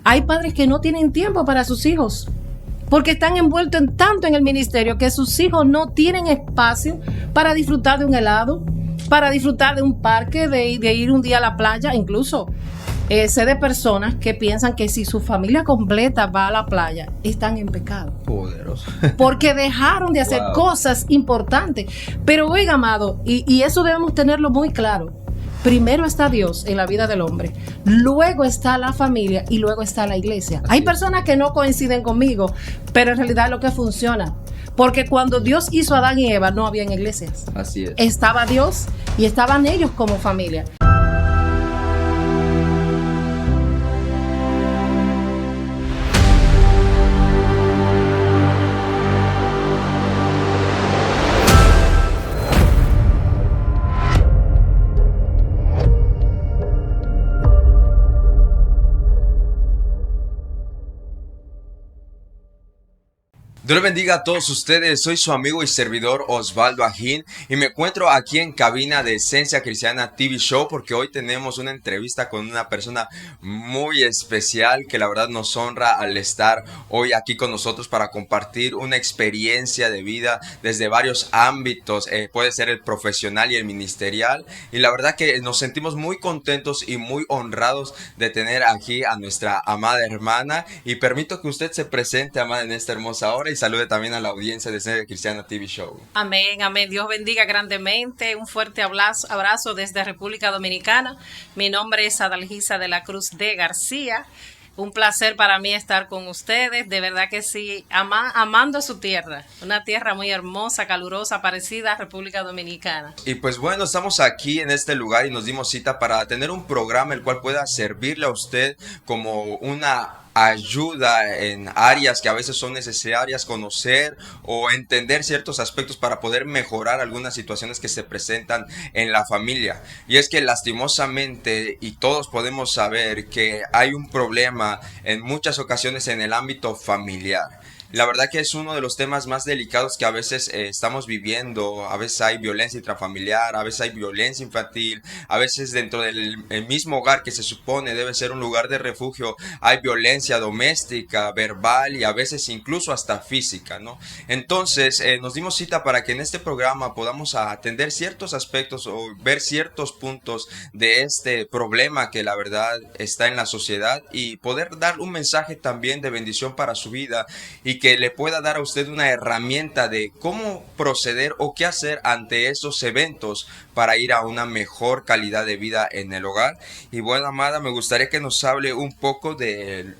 Hay padres que no tienen tiempo para sus hijos porque están envueltos tanto en el ministerio que sus hijos no tienen espacio para disfrutar de un helado, para disfrutar de un parque, de ir un día a la playa. Incluso sé de personas que piensan que si su familia completa va a la playa, están en pecado. Poderoso. Porque dejaron de hacer cosas importantes. Pero oiga, amado, y eso debemos tenerlo muy claro. Primero está Dios en la vida del hombre, luego está la familia y luego está la iglesia. Hay personas que no coinciden conmigo, pero en realidad es lo que funciona. Porque cuando Dios hizo a Adán y Eva, no habían iglesias. Así es. Estaba Dios y estaban ellos como familia. Dios le bendiga a todos ustedes, soy su amigo y servidor Osvaldo Ajín y me encuentro aquí en cabina de Esencia Cristiana TV Show porque hoy tenemos una entrevista con una persona muy especial que la verdad nos honra al estar hoy aquí con nosotros para compartir una experiencia de vida desde varios ámbitos, puede ser el profesional y el ministerial, y la verdad que nos sentimos muy contentos y muy honrados de tener aquí a nuestra amada hermana, y permito que usted se presente, amada, en esta hermosa hora y salude también a la audiencia de Esencia Cristiana TV Show. Amén, amén. Dios bendiga grandemente. Un fuerte abrazo desde República Dominicana. Mi nombre es Adalgisa de la Cruz de García. Un placer para mí estar con ustedes, de verdad que sí, amando su tierra, una tierra muy hermosa, calurosa, parecida a República Dominicana. Y pues bueno, estamos aquí en este lugar y nos dimos cita para tener un programa el cual pueda servirle a usted como una ayuda en áreas que a veces son necesarias conocer o entender ciertos aspectos para poder mejorar algunas situaciones que se presentan en la familia. Y es que lastimosamente, y todos podemos saber que hay un problema en muchas ocasiones en el ámbito familiar. La verdad que es uno de los temas más delicados que a veces estamos viviendo. A veces hay violencia intrafamiliar, a veces hay violencia infantil, a veces dentro del mismo hogar que se supone debe ser un lugar de refugio, hay violencia doméstica, verbal y a veces incluso hasta física, ¿no? Entonces nos dimos cita para que en este programa podamos atender ciertos aspectos o ver ciertos puntos de este problema que la verdad está en la sociedad y poder dar un mensaje también de bendición para su vida y que le pueda dar a usted una herramienta de cómo proceder o qué hacer ante estos eventos para ir a una mejor calidad de vida en el hogar. Y bueno, amada, me gustaría que nos hable un poco de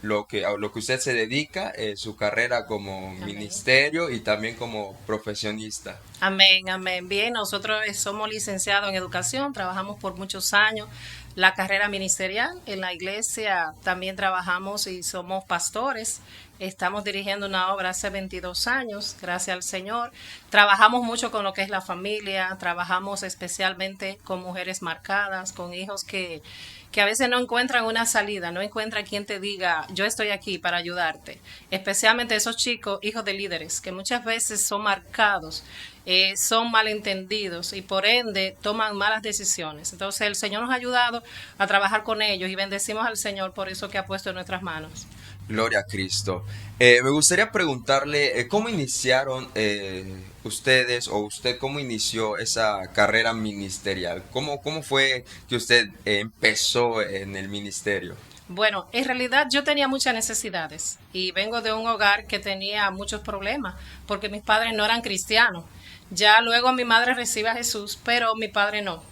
a lo que usted se dedica, su carrera como ministerio y también como profesionista. Amén, amén. Bien, nosotros somos licenciados en educación, trabajamos por muchos años la carrera ministerial. En la iglesia también trabajamos y somos pastores. Estamos dirigiendo una obra hace 22 años, gracias al Señor. Trabajamos mucho con lo que es la familia, trabajamos especialmente con mujeres marcadas, con hijos que a veces no encuentran una salida, no encuentran quien te diga, yo estoy aquí para ayudarte. Especialmente esos chicos, hijos de líderes, que muchas veces son marcados, son malentendidos y por ende toman malas decisiones. Entonces el Señor nos ha ayudado a trabajar con ellos y bendecimos al Señor por eso que ha puesto en nuestras manos. Gloria a Cristo. Me gustaría preguntarle cómo iniciaron ustedes o usted cómo inició esa carrera ministerial. ¿Cómo fue que usted empezó en el ministerio? Bueno, en realidad yo tenía muchas necesidades y vengo de un hogar que tenía muchos problemas porque mis padres no eran cristianos. Ya luego mi madre recibe a Jesús, pero mi padre no.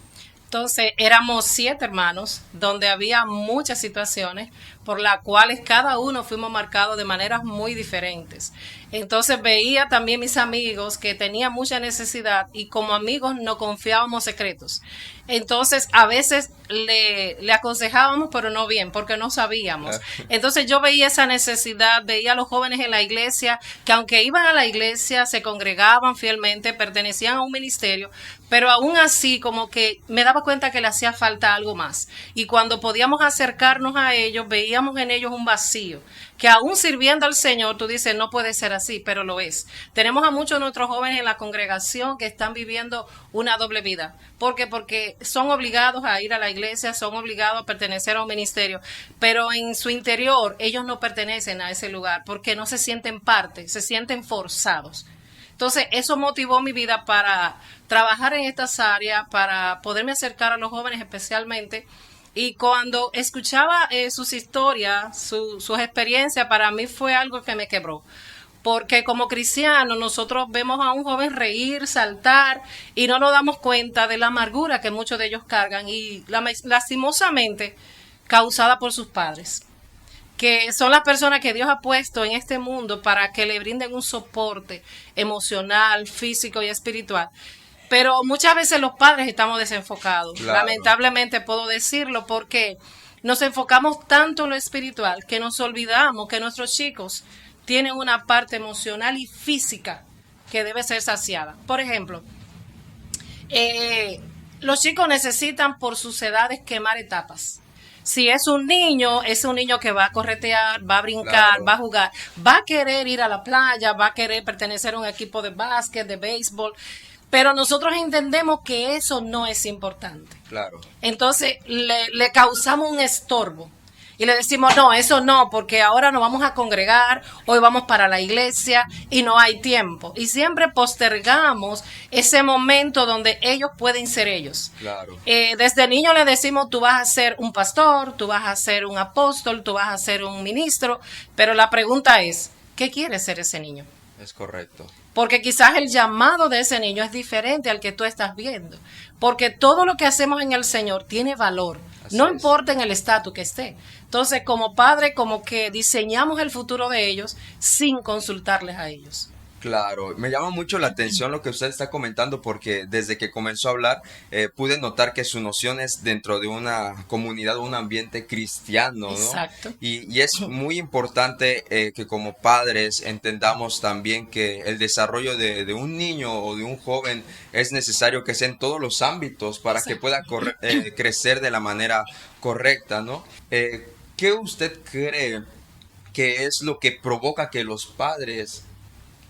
Entonces éramos 7 hermanos donde había muchas situaciones por las cuales cada uno fuimos marcados de maneras muy diferentes. Entonces veía también mis amigos que tenían mucha necesidad y como amigos no confiábamos secretos. Entonces a veces le aconsejábamos pero no bien porque no sabíamos. Entonces yo veía esa necesidad, veía a los jóvenes en la iglesia que aunque iban a la iglesia se congregaban fielmente, pertenecían a un ministerio, pero aún así como que me daba cuenta que le hacía falta algo más. Y cuando podíamos acercarnos a ellos veía sentíamos en ellos un vacío, que aún sirviendo al Señor, tú dices, no puede ser así, pero lo es. Tenemos a muchos de nuestros jóvenes en la congregación que están viviendo una doble vida. ¿Por qué? Porque son obligados a ir a la iglesia, son obligados a pertenecer a un ministerio, pero en su interior ellos no pertenecen a ese lugar porque no se sienten parte, se sienten forzados. Entonces, eso motivó mi vida para trabajar en estas áreas, para poderme acercar a los jóvenes especialmente. Y cuando escuchaba sus historias, sus experiencias, para mí fue algo que me quebró. Porque como cristianos nosotros vemos a un joven reír, saltar y no nos damos cuenta de la amargura que muchos de ellos cargan y lastimosamente causada por sus padres, que son las personas que Dios ha puesto en este mundo para que le brinden un soporte emocional, físico y espiritual. Pero muchas veces los padres estamos desenfocados. Claro. Lamentablemente puedo decirlo porque nos enfocamos tanto en lo espiritual que nos olvidamos que nuestros chicos tienen una parte emocional y física que debe ser saciada. Por ejemplo, los chicos necesitan por sus edades quemar etapas. Si es un niño que va a corretear, va a brincar, Claro. va a jugar, va a querer ir a la playa, va a querer pertenecer a un equipo de básquet, de béisbol, pero nosotros entendemos que eso no es importante. Claro. Entonces le causamos un estorbo y le decimos, no, eso no, porque ahora nos vamos a congregar, hoy vamos para la iglesia y no hay tiempo. Y siempre postergamos ese momento donde ellos pueden ser ellos. Claro. Desde niño le decimos, tú vas a ser un pastor, tú vas a ser un apóstol, tú vas a ser un ministro, pero la pregunta es, ¿qué quiere ser ese niño? Es correcto. Porque quizás el llamado de ese niño es diferente al que tú estás viendo. Porque todo lo que hacemos en el Señor tiene valor. Así No es. importa en el estatus que esté. Entonces, como padre, como que diseñamos el futuro de ellos sin consultarles a ellos. Claro, me llama mucho la atención lo que usted está comentando porque desde que comenzó a hablar pude notar que su noción es dentro de una comunidad o un ambiente cristiano, ¿no? Exacto. Y es muy importante que como padres entendamos también que el desarrollo de un niño o de un joven es necesario que sea en todos los ámbitos para que pueda crecer de la manera correcta, ¿no? ¿Qué usted cree que es lo que provoca que los padres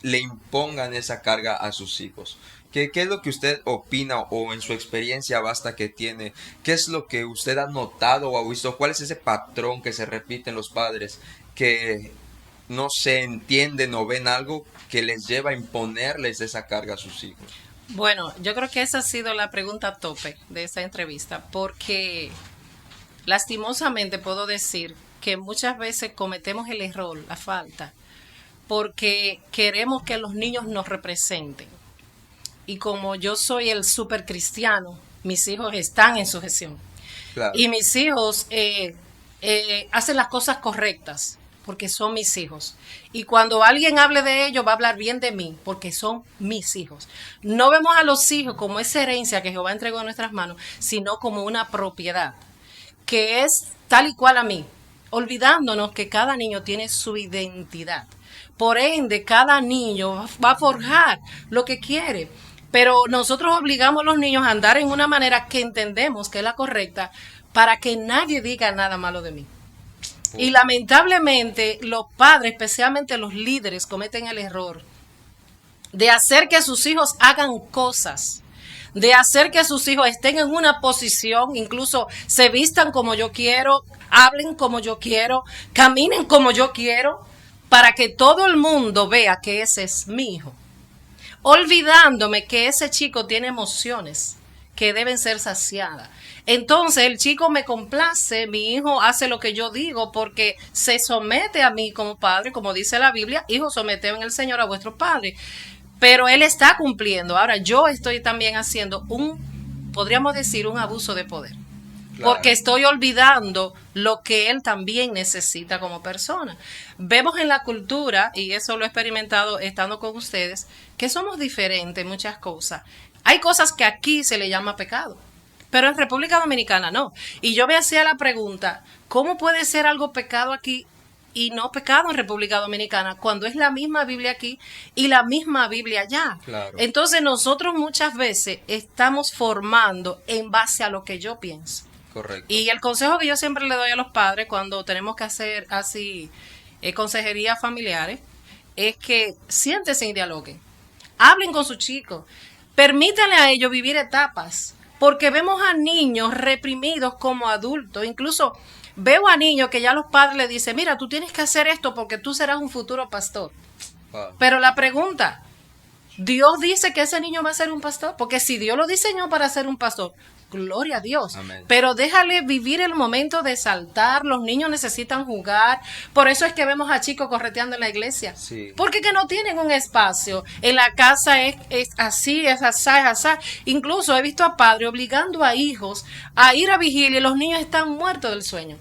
le impongan esa carga a sus hijos? ¿Qué es lo que usted opina o en su experiencia vasta que tiene? ¿Qué es lo que usted ha notado o ha visto? ¿Cuál es ese patrón que se repite en los padres que no se entienden o ven algo que les lleva a imponerles esa carga a sus hijos? Bueno, yo creo que esa ha sido la pregunta tope de esta entrevista, porque lastimosamente puedo decir que muchas veces cometemos el error, la falta, porque queremos que los niños nos representen. Y como yo soy el super cristiano, mis hijos están en sujeción. Claro. Y mis hijos hacen las cosas correctas, porque son mis hijos. Y cuando alguien hable de ellos, va a hablar bien de mí, porque son mis hijos. No vemos a los hijos como esa herencia que Jehová entregó en nuestras manos, sino como una propiedad, que es tal y cual a mí, olvidándonos que cada niño tiene su identidad. Por ende, cada niño va a forjar lo que quiere. Pero nosotros obligamos a los niños a andar en una manera que entendemos que es la correcta para que nadie diga nada malo de mí. Y lamentablemente los padres, especialmente los líderes, cometen el error de hacer que sus hijos hagan cosas, de hacer que sus hijos estén en una posición, incluso se vistan como yo quiero, hablen como yo quiero, caminen como yo quiero, para que todo el mundo vea que ese es mi hijo, olvidándome que ese chico tiene emociones que deben ser saciadas. Entonces el chico me complace, mi hijo hace lo que yo digo porque se somete a mí como padre, como dice la Biblia, hijos, someteos en el Señor a vuestros padres. Pero él está cumpliendo. Ahora yo estoy también haciendo podríamos decir, un abuso de poder. Claro. Porque estoy olvidando lo que él también necesita como persona. Vemos en la cultura, y eso lo he experimentado estando con ustedes, que somos diferentes en muchas cosas. Hay cosas que aquí se le llama pecado, pero en República Dominicana no. Y yo me hacía la pregunta, ¿cómo puede ser algo pecado aquí y no pecado en República Dominicana cuando es la misma Biblia aquí y la misma Biblia allá? Claro. Entonces nosotros muchas veces estamos formando en base a lo que yo pienso. Correcto. Y el consejo que yo siempre le doy a los padres cuando tenemos que hacer así consejerías familiares es que siéntense y dialoguen. Hablen con sus chicos. Permítanle a ellos vivir etapas. Porque vemos a niños reprimidos como adultos. Incluso veo a niños que ya los padres le dicen, mira, tú tienes que hacer esto porque tú serás un futuro pastor. Wow. Pero la pregunta, ¿Dios dice que ese niño va a ser un pastor? Porque si Dios lo diseñó para ser un pastor, gloria a Dios. Amén. Pero déjale vivir el momento de saltar. Los niños necesitan jugar. Por eso es que vemos a chicos correteando en la iglesia. Sí. Porque que no tienen un espacio. En la casa es así, es así, es así. Incluso he visto a padres obligando a hijos a ir a vigilia y los niños están muertos del sueño.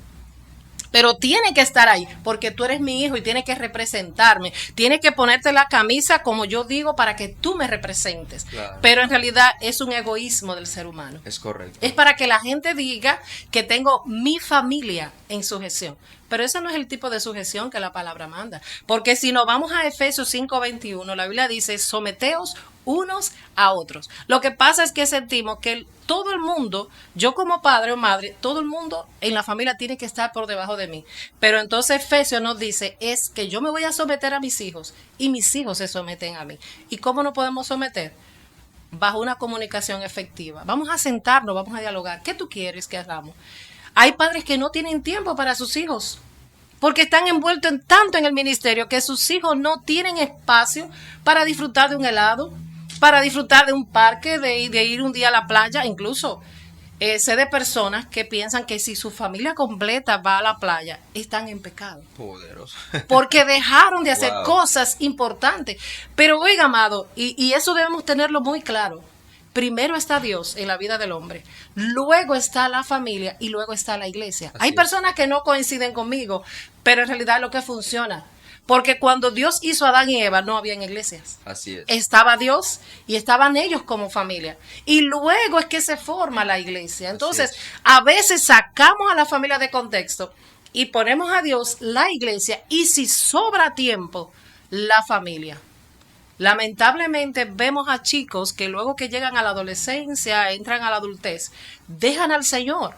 Pero tiene que estar ahí, porque tú eres mi hijo y tienes que representarme. Tienes que ponerte la camisa, como yo digo, para que tú me representes. Claro. Pero en realidad es un egoísmo del ser humano. Es correcto. Es para que la gente diga que tengo mi familia en sujeción. Pero ese no es el tipo de sujeción que la palabra manda. Porque si nos vamos a Efesios 5:21, la Biblia dice, someteos unos a otros. Lo que pasa es que sentimos que todo el mundo, yo como padre o madre, todo el mundo en la familia tiene que estar por debajo de mí. Pero entonces Efesios nos dice, es que yo me voy a someter a mis hijos y mis hijos se someten a mí. ¿Y cómo nos podemos someter? Bajo una comunicación efectiva. Vamos a sentarnos, vamos a dialogar. ¿Qué tú quieres que hagamos? Hay padres que no tienen tiempo para sus hijos porque están envueltos tanto en el ministerio que sus hijos no tienen espacio para disfrutar de un helado, para disfrutar de un parque, de ir un día a la playa. Incluso sé de personas que piensan que si su familia completa va a la playa, están en pecado. Poderoso. Porque dejaron de hacer Wow. cosas importantes. Pero oiga, amado, y eso debemos tenerlo muy claro. Primero está Dios en la vida del hombre, luego está la familia y luego está la iglesia. Así Hay es. personas que no coinciden conmigo, pero en realidad es lo que funciona. Porque cuando Dios hizo a Adán y Eva no habían iglesias. Así es. Estaba Dios y estaban ellos como familia. Y luego es que se forma la iglesia. Entonces, es. a veces sacamos a la familia de contexto y ponemos a Dios, la iglesia, y si sobra tiempo, la familia. Lamentablemente vemos a chicos que luego que llegan a la adolescencia, entran a la adultez, dejan al Señor.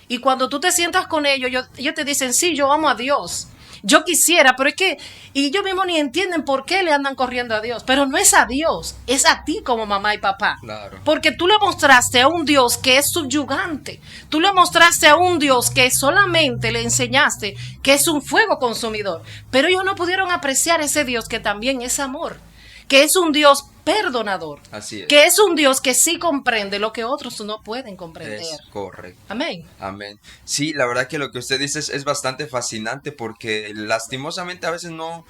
Y cuando tú te sientas con ellos te dicen, sí, yo amo a Dios. Yo quisiera, pero es que, y ellos mismos ni entienden por qué le andan corriendo a Dios. Pero no es a Dios, es a ti como mamá y papá. Claro. Porque tú le mostraste a un Dios que es subyugante. Tú le mostraste a un Dios que solamente le enseñaste que es un fuego consumidor. Pero ellos no pudieron apreciar ese Dios que también es amor, que es un Dios perdonador, Así es. que es un Dios que sí comprende lo que otros no pueden comprender. Es correcto. Amén. Amén. Sí, la verdad que lo que usted dice es bastante fascinante porque lastimosamente a veces no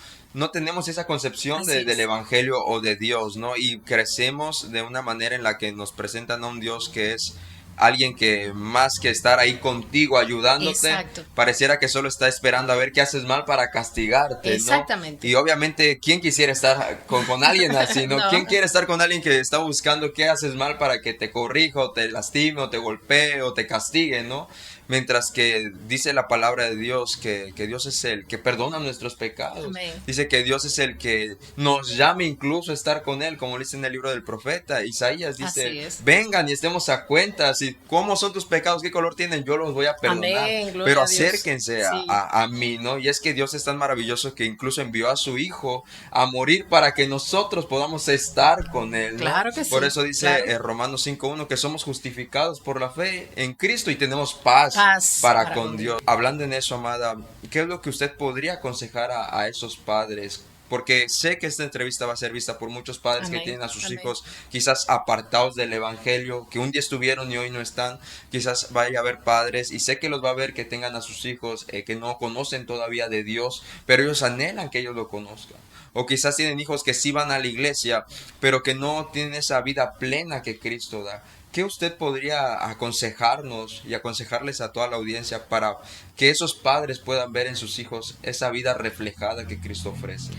tenemos esa concepción Así es. del evangelio o de Dios, ¿no? Y crecemos de una manera en la que nos presentan a un Dios que es alguien que más que estar ahí contigo ayudándote, Exacto. pareciera que solo está esperando a ver qué haces mal para castigarte, ¿no? Exactamente. Y obviamente, ¿quién quisiera estar con alguien así, no? No. ¿Quién quiere estar con alguien que está buscando qué haces mal para que te corrija o te lastime o te golpee o te castigue, ¿no? Mientras que dice la palabra de Dios que Dios es el que perdona nuestros pecados. Amén. Dice que Dios es el que nos llama incluso a estar con Él, como dice en el libro del profeta. Isaías Así dice, es. vengan y estemos a cuentas. Y cómo son tus pecados, qué color tienen, yo los voy a perdonar. Amén, gloria Pero a Dios. acérquense Sí. a mí, ¿no? Y es que Dios es tan maravilloso que incluso envió a su Hijo a morir para que nosotros podamos estar con Él, ¿no? Claro que sí, Por eso dice claro. Romanos 5:1 que somos justificados por la fe en Cristo y tenemos paz, Paz para con Dios. Hablando en eso, amada, ¿qué es lo que usted podría aconsejar a esos padres? Porque sé que esta entrevista va a ser vista por muchos padres Amén, que tienen a sus amén. hijos quizás apartados del evangelio, que un día estuvieron y hoy no están. Quizás vaya a haber padres, y sé que los va a ver, que tengan a sus hijos que no conocen todavía de Dios, pero ellos anhelan que ellos lo conozcan. O quizás tienen hijos que sí van a la iglesia, pero que no tienen esa vida plena que Cristo da. ¿Qué usted podría aconsejarnos y aconsejarles a toda la audiencia para que esos padres puedan ver en sus hijos esa vida reflejada que Cristo ofrece?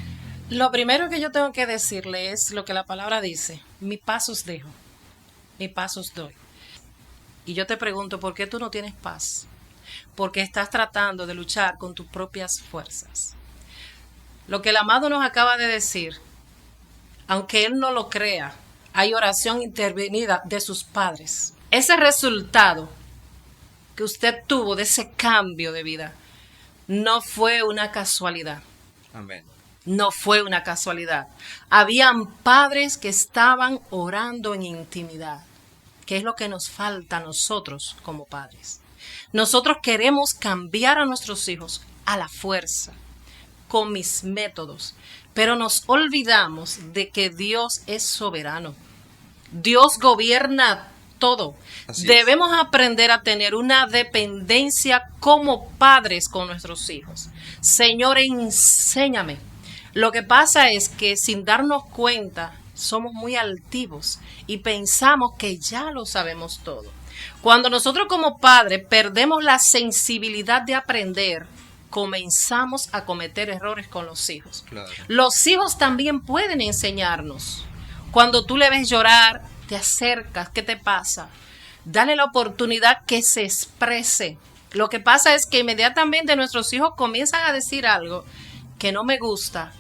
Lo primero que yo tengo que decirle es lo que la palabra dice. Mi paz os dejo, mi paz os doy. Y yo te pregunto, ¿por qué tú no tienes paz? Porque estás tratando de luchar con tus propias fuerzas. Lo que el amado nos acaba de decir, aunque él no lo crea, hay oración intervenida de sus padres. Ese resultado que usted tuvo de ese cambio de vida no fue una casualidad. Amén. No fue una casualidad. Habían padres que estaban orando en intimidad, que es lo que nos falta a nosotros como padres. Nosotros queremos cambiar a nuestros hijos a la fuerza, con mis métodos, pero nos olvidamos de que Dios es soberano. Dios gobierna todo. Debemos aprender a tener una dependencia como padres con nuestros hijos. Señor, enséñame. Lo que pasa es que sin darnos cuenta somos muy altivos y pensamos que ya lo sabemos todo. Cuando nosotros como padres perdemos la sensibilidad de aprender, comenzamos a cometer errores con los hijos. Claro. Los hijos también pueden enseñarnos. Cuando tú le ves llorar, te acercas, ¿qué te pasa? Dale la oportunidad que se exprese. Lo que pasa es que inmediatamente nuestros hijos comienzan a decir algo que no me gusta,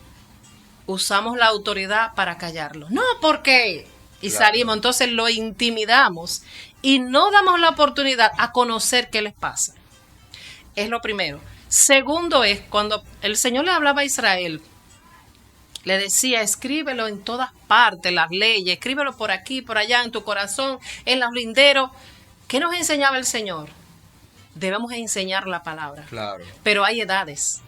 usamos la autoridad para callarlo. No, ¿por qué? Y Claro. salimos, entonces lo intimidamos y no damos la oportunidad a conocer qué les pasa. Es lo primero. Segundo es, cuando el Señor le hablaba a Israel, le decía, escríbelo en todas partes, las leyes, escríbelo por aquí, por allá, en tu corazón, en los linderos. ¿Qué nos enseñaba el Señor? Debemos enseñar la palabra. Claro. Pero hay edades.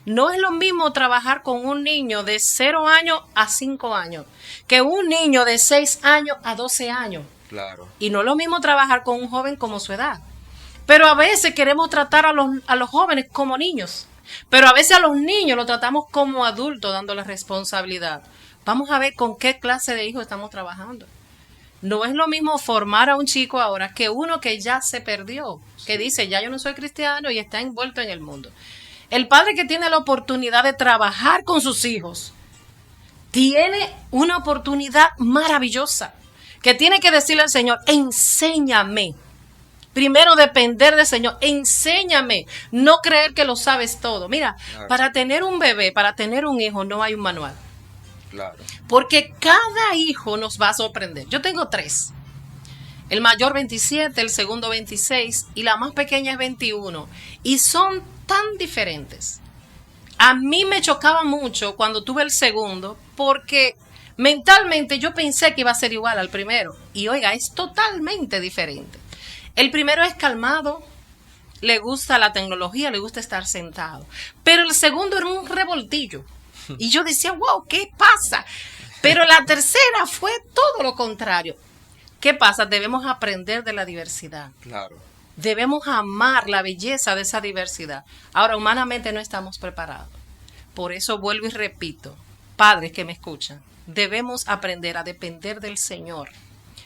No es lo mismo trabajar con un niño de 0 años a 5 años que un niño de 6 años a 12 años. Claro. Y no es lo mismo trabajar con un joven como su edad. Pero a veces queremos tratar a los jóvenes como niños. Pero a veces a los niños los tratamos como adultos dándoles responsabilidad. Vamos a ver con qué clase de hijos estamos trabajando. No es lo mismo formar a un chico ahora que uno que ya se perdió, que dice, ya yo no soy cristiano y está envuelto en el mundo. El padre que tiene la oportunidad de trabajar con sus hijos tiene una oportunidad maravillosa que tiene que decirle al Señor, enséñame. Primero depender del Señor, enséñame, no creer que lo sabes todo. Mira, Claro. para tener un bebé, para tener un hijo, no hay un manual. Claro. Porque cada hijo nos va a sorprender. Yo tengo 3. El mayor 27, el segundo 26 y la más pequeña es 21. Y son tan diferentes. A mí me chocaba mucho cuando tuve el segundo porque mentalmente yo pensé que iba a ser igual al primero. Y oiga, es totalmente diferente. El primero es calmado, le gusta la tecnología, le gusta estar sentado. Pero el segundo era un revoltillo. Y yo decía, wow, ¿qué pasa? Pero la tercera fue todo lo contrario. ¿Qué pasa? Debemos aprender de la diversidad. Claro. Debemos amar la belleza de esa diversidad. Ahora, humanamente no estamos preparados. Por eso vuelvo y repito, padres que me escuchan, debemos aprender a depender del Señor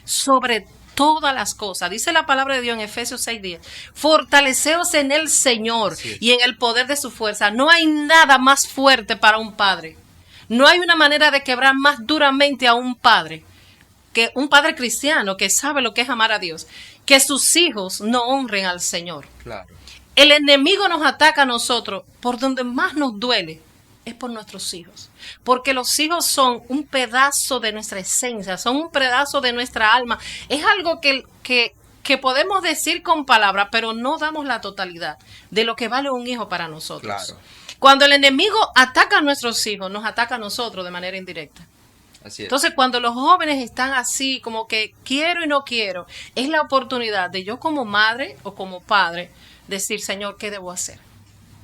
sobre todas las cosas. Dice la palabra de Dios en Efesios 6:10. Fortaleceos en el Señor y en el poder de su fuerza. No hay nada más fuerte para un padre. No hay una manera de quebrar más duramente a un padre que un padre cristiano que sabe lo que es amar a Dios, que sus hijos no honren al Señor. Claro. El enemigo nos ataca a nosotros por donde más nos duele. Es por nuestros hijos, porque los hijos son un pedazo de nuestra esencia, son un pedazo de nuestra alma. Es algo que podemos decir con palabras, pero no damos la totalidad de lo que vale un hijo para nosotros. Claro. Cuando el enemigo ataca a nuestros hijos, nos ataca a nosotros de manera indirecta. Así es. Entonces, cuando los jóvenes están así, como que quiero y no quiero, es la oportunidad de yo como madre o como padre decir, Señor, ¿qué debo hacer?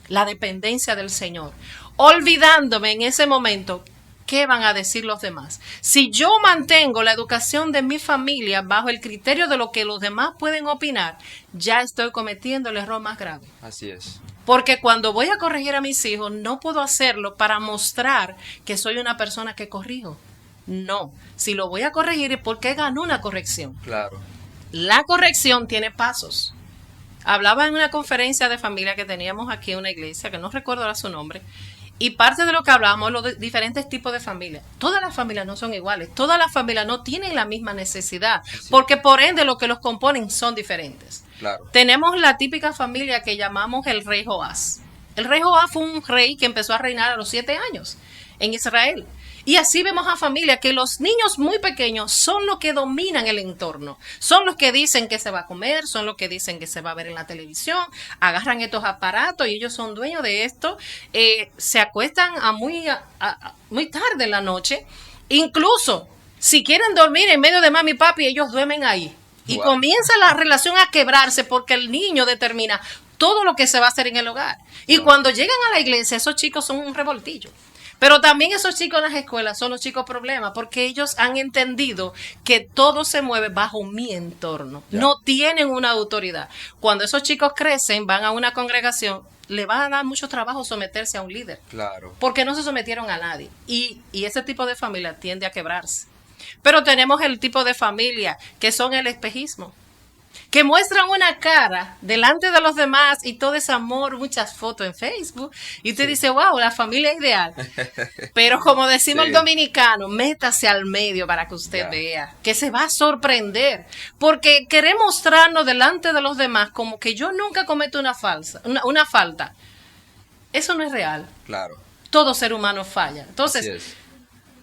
La dependencia del Señor. Olvidándome en ese momento qué van a decir los demás. Si yo mantengo la educación de mi familia bajo el criterio de lo que los demás pueden opinar, ya estoy cometiendo el error más grave. Así es. Porque cuando voy a corregir a mis hijos, no puedo hacerlo para mostrar que soy una persona que corrijo. No, si lo voy a corregir es porque ganó una corrección. Claro. La corrección tiene pasos. Hablaba en una conferencia de familia que teníamos aquí en una iglesia, que no recuerdo ahora su nombre, y parte de lo que hablábamos, los diferentes tipos de familias. Todas las familias no son iguales, todas las familias no tienen la misma necesidad, porque por ende lo que los componen son diferentes. Claro. Tenemos la típica familia que llamamos el rey Joás. El rey Joás fue un rey que empezó a reinar a los 7 años en Israel. Y así vemos a familias que los niños muy pequeños son los que dominan el entorno, son los que dicen que se va a comer, son los que dicen que se va a ver en la televisión, agarran estos aparatos y ellos son dueños de esto, se acuestan muy tarde en la noche, incluso si quieren dormir en medio de mami y papi, ellos duermen ahí. Y comienza la relación a quebrarse porque el niño determina todo lo que se va a hacer en el hogar. Y cuando llegan a la iglesia, esos chicos son un revoltillo. Pero también esos chicos en las escuelas son los chicos problemas porque ellos han entendido que todo se mueve bajo mi entorno. No tienen una autoridad. Cuando esos chicos crecen, van a una congregación, le va a dar mucho trabajo someterse a un líder. Claro. Porque no se sometieron a nadie. Y ese tipo de familia tiende a quebrarse. Pero tenemos el tipo de familia que son el espejismo, que muestran una cara delante de los demás y todo ese amor, muchas fotos en Facebook, y usted dice, wow, la familia ideal. Pero como decimos el dominicano, métase al medio para que usted vea, que se va a sorprender, porque querer mostrarnos delante de los demás como que yo nunca cometo una falta. Eso no es real. Claro. Todo ser humano falla. Entonces,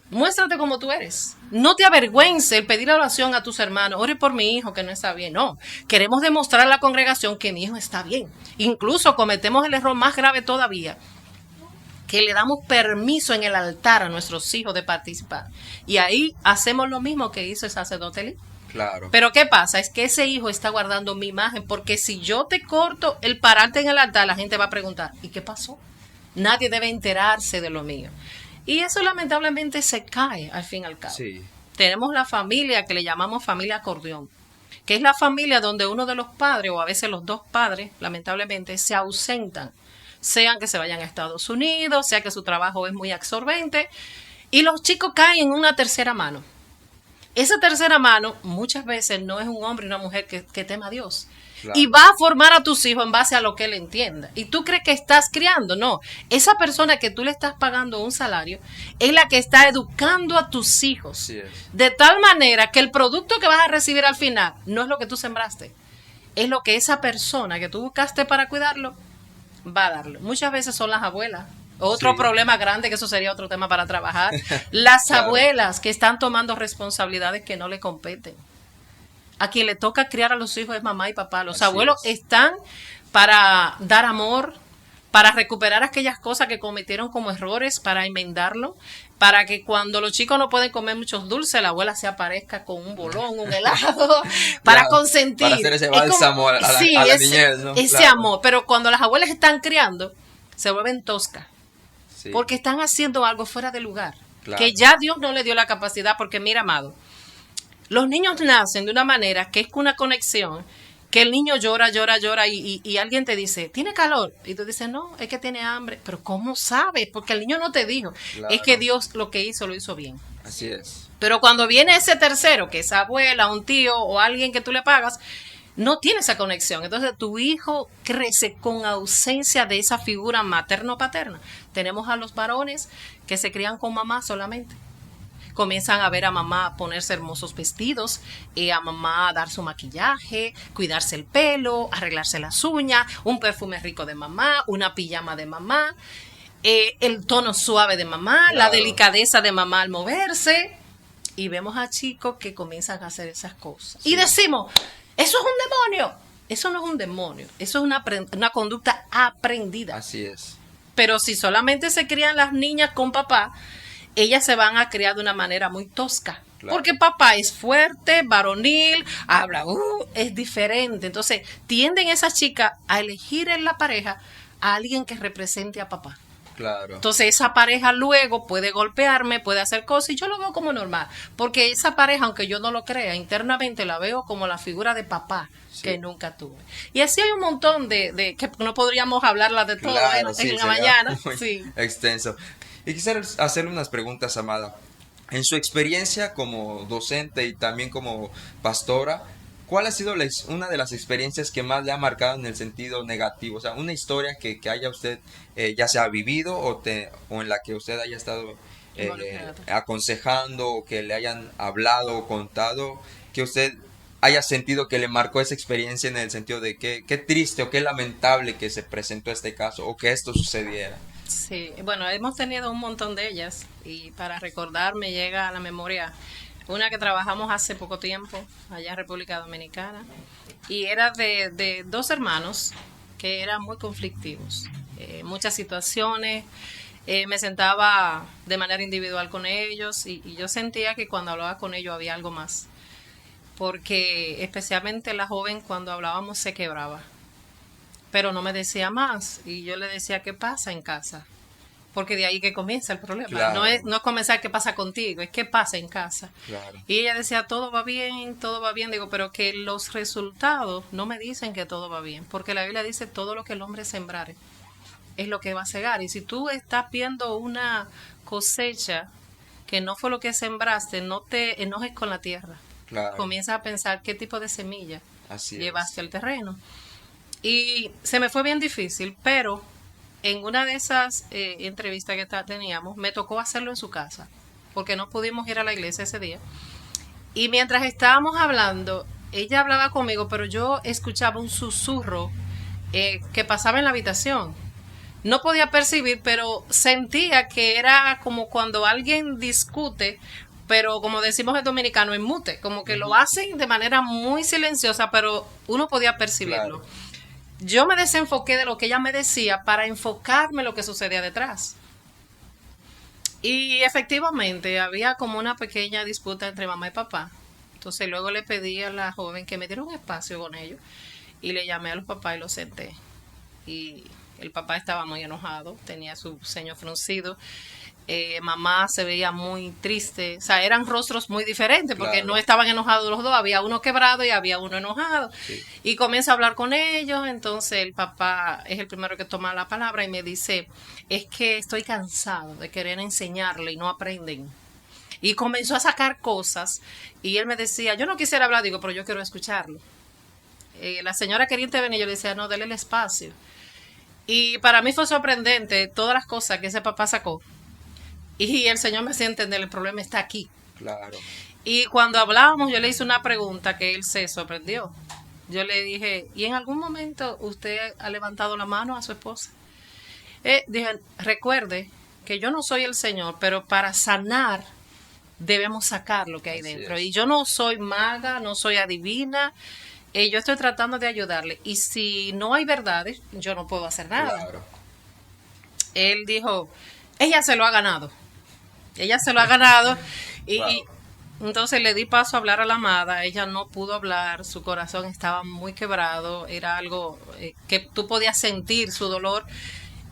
muéstrate como tú eres. No te avergüences el pedir oración a tus hermanos. Ore por mi hijo que no está bien. No, queremos demostrar a la congregación que mi hijo está bien. Incluso cometemos el error más grave todavía, que le damos permiso en el altar a nuestros hijos de participar. Y ahí hacemos lo mismo que hizo el sacerdote Elí. Claro. Pero ¿qué pasa? Es que ese hijo está guardando mi imagen, porque si yo te corto el pararte en el altar, la gente va a preguntar, ¿y qué pasó? Nadie debe enterarse de lo mío. Y eso lamentablemente se cae al fin y al cabo. Sí. Tenemos la familia que le llamamos familia acordeón, que es la familia donde uno de los padres, o a veces los dos padres, lamentablemente, se ausentan. Sean que se vayan a Estados Unidos, sea que su trabajo es muy absorbente, y los chicos caen en una tercera mano. Esa tercera mano muchas veces no es un hombre y una mujer que tema a Dios. Claro. Y va a formar a tus hijos en base a lo que él entienda. Y tú crees que estás criando. No, esa persona que tú le estás pagando un salario es la que está educando a tus hijos. Sí es. De tal manera que el producto que vas a recibir al final no es lo que tú sembraste. Es lo que esa persona que tú buscaste para cuidarlo va a darlo. Muchas veces son las abuelas. Otro problema grande, que eso sería otro tema para trabajar. Las abuelas que están tomando responsabilidades que no le competen. A quien le toca criar a los hijos es mamá y papá. Los abuelos están para dar amor, para recuperar aquellas cosas que cometieron como errores, para enmendarlo, para que cuando los chicos no pueden comer muchos dulces, la abuela se aparezca con un bolón, un helado, para consentir. Para hacer ese bálsamo a la niñez, ¿no? Ese amor. Pero cuando las abuelas están criando, se vuelven toscas. Sí. Porque están haciendo algo fuera de lugar. Claro. Que ya Dios no le dio la capacidad, porque mira, amado, los niños nacen de una manera que es una conexión, que el niño llora y alguien te dice, ¿tiene calor? Y tú dices, no, es que tiene hambre. Pero ¿cómo sabes? Porque el niño no te dijo. Claro. Es que Dios lo que hizo, lo hizo bien. Así es. Pero cuando viene ese tercero, que es abuela, un tío o alguien que tú le pagas, no tiene esa conexión. Entonces tu hijo crece con ausencia de esa figura materno-paterna. Tenemos a los varones que se crían con mamá solamente. Comienzan a ver a mamá ponerse hermosos vestidos, a mamá dar su maquillaje, cuidarse el pelo, arreglarse las uñas, un perfume rico de mamá, una pijama de mamá, el tono suave de mamá, claro, la delicadeza de mamá al moverse. Y vemos a chicos que comienzan a hacer esas cosas. Sí. Y decimos, eso es un demonio. Eso no es un demonio, eso es una conducta aprendida. Así es. Pero si solamente se crían las niñas con papá, ellas se van a criar de una manera muy tosca. Claro. Porque papá es fuerte, varonil, habla, es diferente. Entonces, tienden esas chicas a elegir en la pareja a alguien que represente a papá. Claro. Entonces, esa pareja luego puede golpearme, puede hacer cosas, y yo lo veo como normal. Porque esa pareja, aunque yo no lo crea, internamente la veo como la figura de papá que nunca tuve. Y así hay un montón de que no podríamos hablarla de todo en la mañana. Sí. Extenso. Y quisiera hacerle unas preguntas, amada. En su experiencia como docente y también como pastora, ¿cuál ha sido una de las experiencias que más le ha marcado en el sentido negativo? O sea, una historia que haya usted ya sea vivido o en la que usted haya estado aconsejando, o que le hayan hablado o contado, que usted haya sentido que le marcó esa experiencia en el sentido de que qué triste o qué lamentable que se presentó este caso o que esto sucediera. Sí, bueno, hemos tenido un montón de ellas y para recordar me llega a la memoria una que trabajamos hace poco tiempo allá en República Dominicana y era de dos hermanos que eran muy conflictivos. Muchas situaciones, me sentaba de manera individual con ellos y yo sentía que cuando hablaba con ellos había algo más, porque especialmente la joven cuando hablábamos se quebraba, pero no me decía más y yo le decía qué pasa en casa, porque de ahí que comienza el problema. Claro, No es comenzar qué pasa contigo, es qué pasa en casa. claro, Y ella decía todo va bien, todo va bien. Digo, pero que los resultados no me dicen que todo va bien, porque la Biblia dice todo lo que el hombre sembrare es lo que va a cegar. Y si tú estás viendo una cosecha que no fue lo que sembraste, no te enojes con la tierra. claro. Comienza a pensar qué tipo de semilla Así llevaste es. al terreno. Y se me fue bien difícil, pero en una de esas entrevistas que teníamos, me tocó hacerlo en su casa, porque no pudimos ir a la iglesia ese día. Y mientras estábamos hablando, ella hablaba conmigo, pero yo escuchaba un susurro que pasaba en la habitación. No podía percibir, pero sentía que era como cuando alguien discute, pero como decimos en dominicano, en mute, como que lo Ujú, hacen de manera muy silenciosa, pero uno podía percibirlo. claro, Yo me desenfoqué de lo que ella me decía para enfocarme en lo que sucedía detrás. Y efectivamente había como una pequeña disputa entre mamá y papá. Entonces luego le pedí a la joven que me diera un espacio con ellos y le llamé a los papás y los senté. Y el papá estaba muy enojado, tenía su ceño fruncido. Mamá se veía muy triste, o sea, eran rostros muy diferentes porque no claro. estaban enojados los dos, había uno quebrado y había uno enojado. Sí, Y comienza a hablar con ellos, entonces el papá es el primero que toma la palabra y me dice, es que estoy cansado de querer enseñarle y no aprenden. Y comenzó a sacar cosas y él me decía, yo no quisiera hablar, digo, pero yo quiero escucharlo. La señora quería intervenir, yo le decía, no, dele el espacio. Y para mí fue sorprendente todas las cosas que ese papá sacó. Y el Señor me hacía entender, el problema está aquí. claro. Y cuando hablábamos, yo le hice una pregunta que él se sorprendió. Yo le dije, ¿y en algún momento usted ha levantado la mano a su esposa? Dije, recuerde que yo no soy el Señor, pero para sanar debemos sacar lo que hay Así dentro. Y es. yo no soy maga, no soy adivina, yo estoy tratando de ayudarle. Y si no hay verdades, yo no puedo hacer nada. Claro. Él dijo, ella se lo ha ganado. Ella se lo ha ganado y Wow. entonces le di paso a hablar a la amada. Ella no pudo hablar, su corazón estaba muy quebrado, era algo que tú podías sentir su dolor.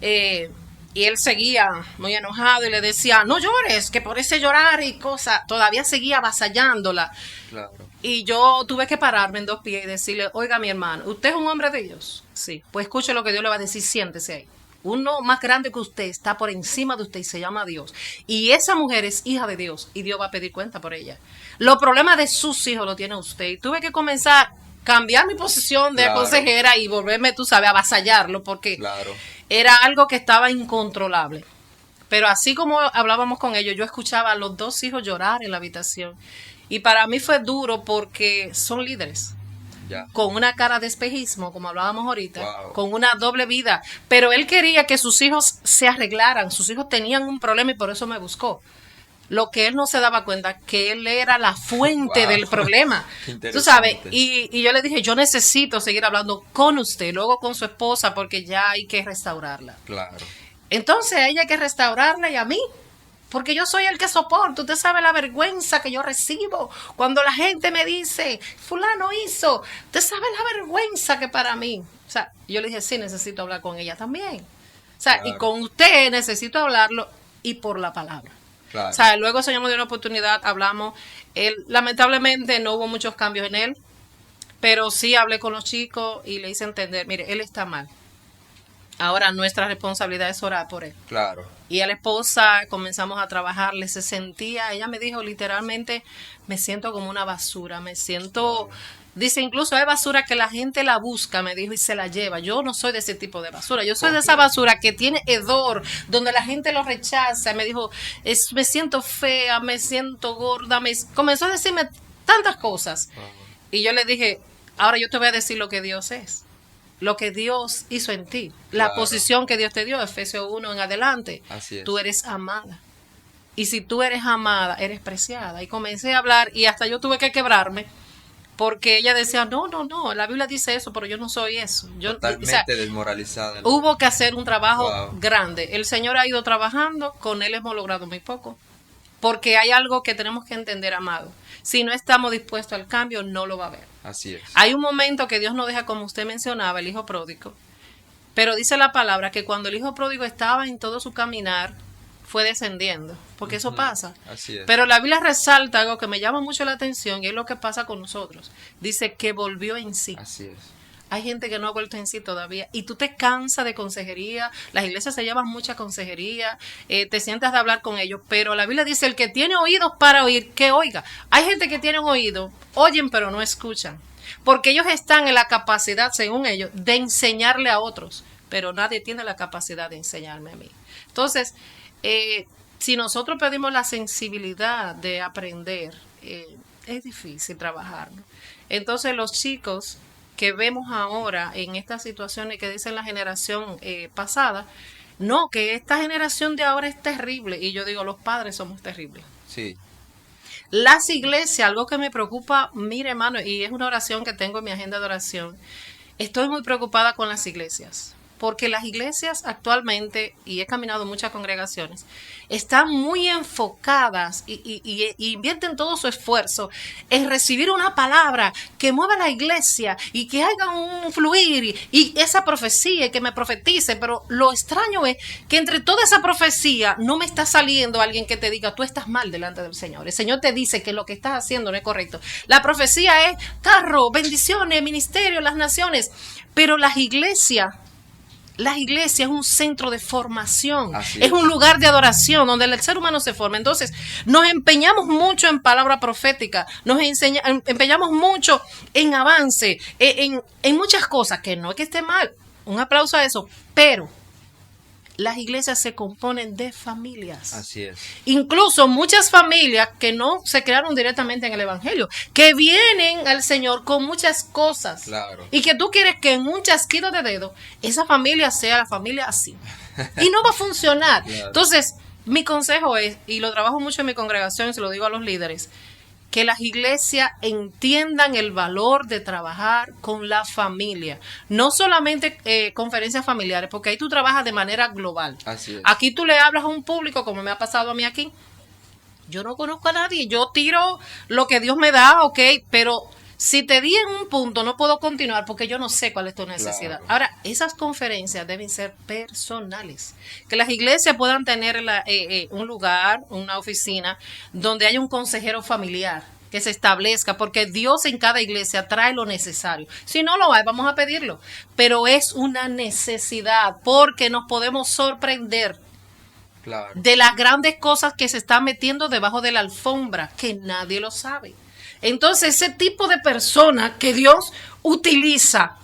eh, y él seguía muy enojado y le decía, no llores, que por ese llorar y cosas, todavía seguía avasallándola. Claro. Y yo tuve que pararme en dos pies y decirle, oiga mi hermano, ¿usted es un hombre de Dios? Sí, pues escuche lo que Dios le va a decir, siéntese ahí. Uno más grande que usted está por encima de usted y se llama Dios. Y esa mujer es hija de Dios y Dios va a pedir cuenta por ella. Los problemas de sus hijos lo tiene usted. Y tuve que comenzar a cambiar mi posición de Claro. consejera y volverme, tú sabes, a avasallarlo porque Claro. era algo que estaba incontrolable. Pero así como hablábamos con ellos, yo escuchaba a los dos hijos llorar en la habitación. Y para mí fue duro porque son líderes Ya. con una cara de espejismo, como hablábamos ahorita, Wow. con una doble vida. Pero él quería que sus hijos se arreglaran, sus hijos tenían un problema y por eso me buscó. Lo que él no se daba cuenta, que él era la fuente Wow. del problema. Qué Tú sabes, interesante. y yo le dije, yo necesito seguir hablando con usted, luego con su esposa, porque ya hay que restaurarla. Claro. Entonces a ella hay que restaurarla y a mí, porque yo soy el que soporto. Usted sabe la vergüenza que yo recibo cuando la gente me dice, fulano hizo. Usted sabe la vergüenza que para mí. O sea, yo le dije, sí, necesito hablar con ella también. O sea, y Claro. con usted necesito hablarlo y por la palabra. O Claro. sea, luego el Señor me dio una oportunidad, hablamos. Él, lamentablemente no hubo muchos cambios en él, pero sí hablé con los chicos y le hice entender, mire, él está mal. Ahora nuestra responsabilidad es orar por él. Claro. Y a la esposa comenzamos a trabajarle, se sentía, ella me dijo literalmente, me siento como una basura, me siento, dice incluso hay basura que la gente la busca, me dijo, y se la lleva. Yo no soy de ese tipo de basura, yo soy de esa Completo. basura que tiene hedor, donde la gente lo rechaza. Me dijo, me siento fea, me siento gorda, comenzó a decirme tantas cosas. Wow. Y yo le dije, ahora yo te voy a decir lo que Dios es. lo que Dios hizo en ti, la Claro. posición que Dios te dio, Efesios 1 en adelante. Así es. Tú eres amada. Y si tú eres amada, eres preciada. Y comencé a hablar y hasta yo tuve que quebrarme porque ella decía, no, la Biblia dice eso, pero yo no soy eso. Yo, Totalmente desmoralizada. hubo que hacer un trabajo Wow. grande. El Señor ha ido trabajando, con Él hemos logrado muy poco. Porque hay algo que tenemos que entender, amado. Si no estamos dispuestos al cambio, no lo va a haber. Así es. Hay un momento que Dios nos deja, como usted mencionaba, el hijo pródigo. Pero dice la palabra que cuando el hijo pródigo estaba en todo su caminar, fue descendiendo. Porque eso pasa. Así es. Pero la Biblia resalta algo que me llama mucho la atención y es lo que pasa con nosotros. Dice que volvió en sí. Así es. Hay gente que no ha vuelto en sí todavía y tú te cansas de consejería, las iglesias se llevan mucha consejería, te sientas de hablar con ellos, pero la Biblia dice el que tiene oídos para oír, que oiga. Hay gente que tiene oído, oyen pero no escuchan, porque ellos están en la capacidad, según ellos, de enseñarle a otros, pero nadie tiene la capacidad de enseñarme a mí. Entonces, si nosotros pedimos la sensibilidad de aprender, es difícil trabajarlo. Entonces los chicos que vemos ahora en estas situaciones que dicen la generación pasada, no, que esta generación de ahora es terrible. Y yo digo, los padres somos terribles. Sí. Las iglesias, algo que me preocupa, mire hermano, y es una oración que tengo en mi agenda de oración, estoy muy preocupada con las iglesias. Porque las iglesias actualmente, y he caminado en muchas congregaciones, están muy enfocadas y invierten todo su esfuerzo en recibir una palabra que mueva la iglesia y que haga un fluir y esa profecía y que me profetice. Pero lo extraño es que entre toda esa profecía no me está saliendo alguien que te diga, tú estás mal delante del Señor. El Señor te dice que lo que estás haciendo no es correcto. La profecía es carro, bendiciones, ministerio, las naciones. Pero las iglesias es un centro de formación, es un lugar de adoración donde el ser humano se forma. Entonces, nos empeñamos mucho en palabra profética, empeñamos mucho en avance, en muchas cosas, que no es que esté mal, un aplauso a eso, pero las iglesias se componen de familias. Así es. Incluso muchas familias que no se crearon directamente en el evangelio, que vienen al Señor con muchas cosas. Claro. Y que tú quieres que en un chasquido de dedo esa familia sea la familia así. Y no va a funcionar. Claro. Entonces, mi consejo es, y lo trabajo mucho en mi congregación y se lo digo a los líderes, que las iglesias entiendan el valor de trabajar con la familia. No solamente conferencias familiares, porque ahí tú trabajas de manera global. Así es. Aquí tú le hablas a un público, como me ha pasado a mí aquí. Yo no conozco a nadie, yo tiro lo que Dios me da, ok, pero si te di en un punto no puedo continuar porque yo no sé cuál es tu necesidad. Claro. Ahora, esas conferencias deben ser personales. Que las iglesias puedan tener un lugar, una oficina, donde haya un consejero familiar que se establezca, porque Dios en cada iglesia trae lo necesario. Si no lo hay, vamos a pedirlo. Pero es una necesidad porque nos podemos sorprender. Claro. De las grandes cosas que se están metiendo debajo de la alfombra, que nadie lo sabe. Entonces, ese tipo de persona que Dios utiliza